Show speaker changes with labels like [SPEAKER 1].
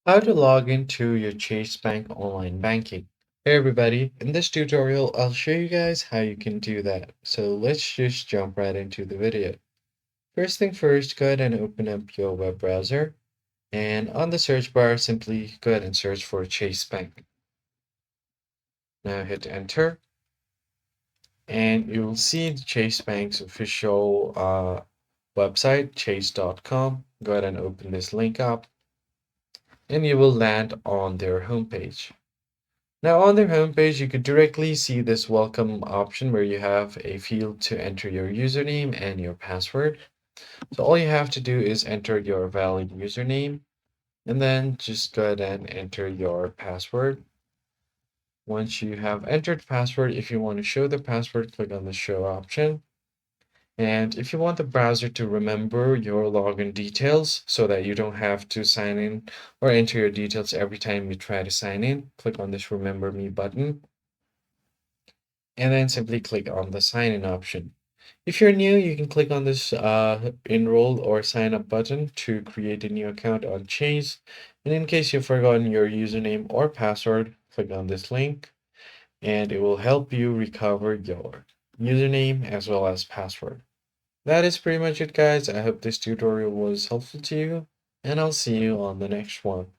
[SPEAKER 1] How to log into your Chase Bank online banking. Hey everybody, in this tutorial I'll show you guys how you can do that. So let's just jump right into the video. First thing first, go ahead and open up your web browser and on the search bar simply go ahead and search for Chase Bank. Now hit enter and you will see the Chase Bank's official website, chase.com. Go ahead and open this link up and you will land on their homepage. Now on their homepage, you could directly see this welcome option where you have a field to enter your username and your password. So all you have to do is enter your valid username and then just go ahead and enter your password. Once you have entered password, if you want to show the password, click on the show option. And if you want the browser to remember your login details so that you don't have to sign in or enter your details every time you try to sign in, click on this remember me button. And then simply click on the sign in option. If you're new, you can click on this enroll or sign up button to create a new account on Chase. And in case you've forgotten your username or password, click on this link and it will help you recover your username as well as password. That is pretty much it, guys. I hope this tutorial was helpful to you, and I'll see you on the next one.